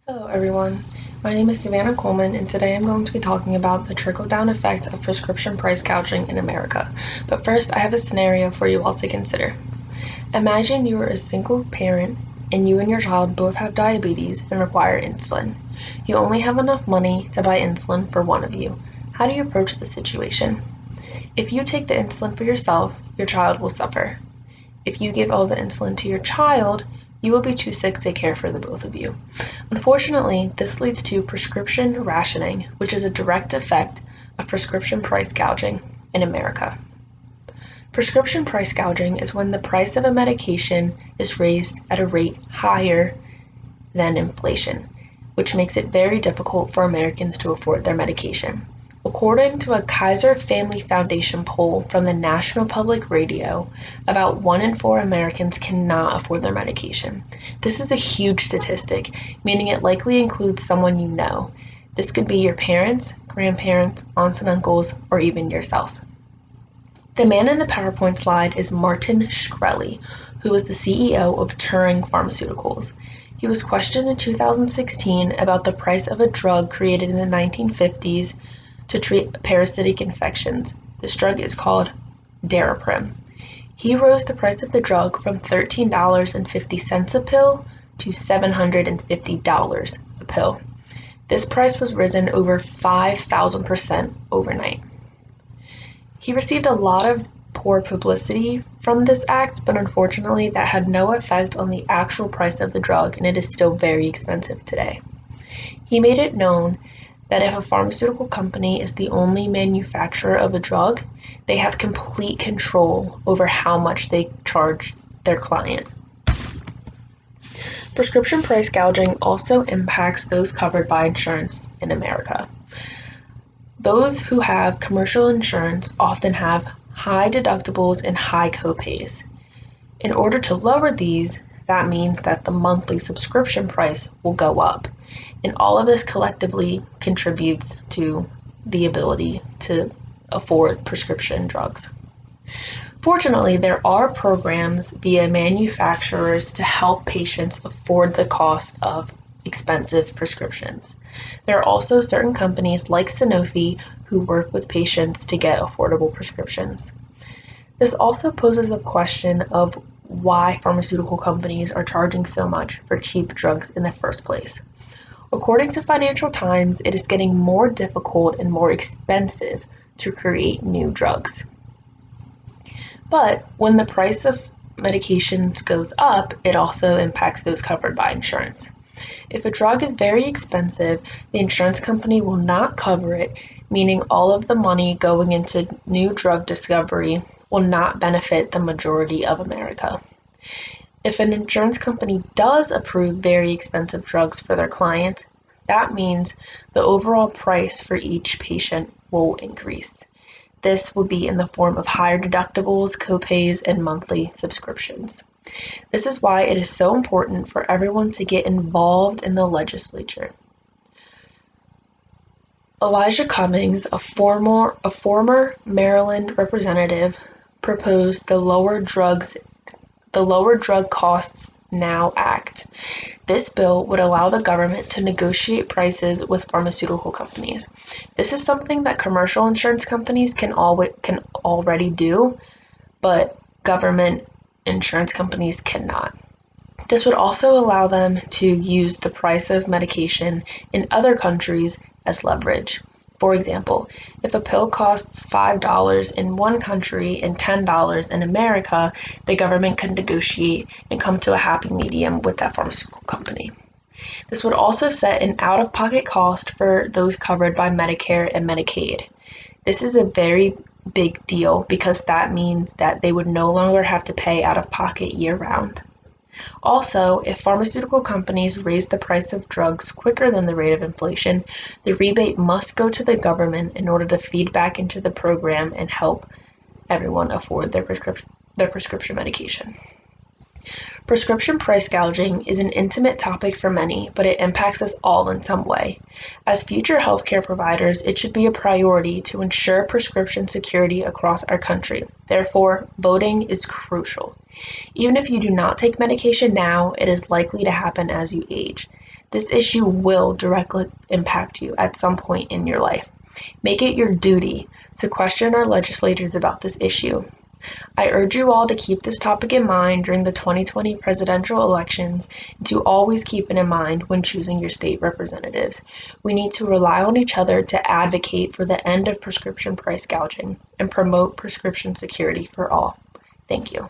Hello everyone, my name is Savannah Coleman and today I'm going to be talking about the trickle-down effect of prescription price gouging in America. But first, I have a scenario for you all to consider. Imagine you are a single parent and you and your child both have diabetes and require insulin. You only have enough money to buy insulin for one of you. How do you approach the situation? If you take the insulin for yourself, your child will suffer. If you give all the insulin to your child, you will be too sick to care for the both of you. Unfortunately, this leads to prescription rationing, which is a direct effect of prescription price gouging in America. Prescription price gouging is when the price of a medication is raised at a rate higher than inflation, which makes it very difficult for Americans to afford their medication. According to a Kaiser Family Foundation poll from the National Public Radio, about 1 in 4 Americans cannot afford their medication. This is a huge statistic, meaning it likely includes someone you know. This could be your parents, grandparents, aunts and uncles, or even yourself. The man in the PowerPoint slide is Martin Shkreli, who is the CEO of Turing Pharmaceuticals. He was questioned in 2016 about the price of a drug created in the 1950s to treat parasitic infections. This drug is called Daraprim. He rose the price of the drug from $13.50 a pill to $750 a pill. This price was risen over 5,000% overnight. He received a lot of poor publicity from this act, but unfortunately that had no effect on the actual price of the drug, and it is still very expensive today. He made it known that if a pharmaceutical company is the only manufacturer of a drug, they have complete control over how much they charge their client. Prescription price gouging also impacts those covered by insurance in America. Those who have commercial insurance often have high deductibles and high copays. In order to lower these, that means that the monthly subscription price will go up. And all of this collectively contributes to the ability to afford prescription drugs. Fortunately, there are programs via manufacturers to help patients afford the cost of expensive prescriptions. There are also certain companies like Sanofi who work with patients to get affordable prescriptions. This also poses the question of why pharmaceutical companies are charging so much for cheap drugs in the first place. According to Financial Times, it is getting more difficult and more expensive to create new drugs. But when the price of medications goes up, it also impacts those covered by insurance. If a drug is very expensive, the insurance company will not cover it, meaning all of the money going into new drug discovery will not benefit the majority of America. If an insurance company does approve very expensive drugs for their clients, that means the overall price for each patient will increase. This will be in the form of higher deductibles, copays, and monthly subscriptions. This is why it is so important for everyone to get involved in the legislature. Elijah Cummings, a former Maryland representative, proposed the Lower Drug Costs Now Act. This bill would allow the government to negotiate prices with pharmaceutical companies. This is something that commercial insurance companies can already do, but government insurance companies cannot. This would also allow them to use the price of medication in other countries as leverage. For example, if a pill costs $5 in one country and $10 in America, the government could negotiate and come to a happy medium with that pharmaceutical company. This would also set an out-of-pocket cost for those covered by Medicare and Medicaid. This is a very big deal because that means that they would no longer have to pay out-of-pocket year-round. Also, if pharmaceutical companies raise the price of drugs quicker than the rate of inflation, the rebate must go to the government in order to feed back into the program and help everyone afford their prescription medication. Prescription price gouging is an intimate topic for many, but it impacts us all in some way. As future healthcare providers, it should be a priority to ensure prescription security across our country. Therefore, voting is crucial. Even if you do not take medication now, it is likely to happen as you age. This issue will directly impact you at some point in your life. Make it your duty to question our legislators about this issue. I urge you all to keep this topic in mind during the 2020 presidential elections and to always keep it in mind when choosing your state representatives. We need to rely on each other to advocate for the end of prescription price gouging and promote prescription security for all. Thank you.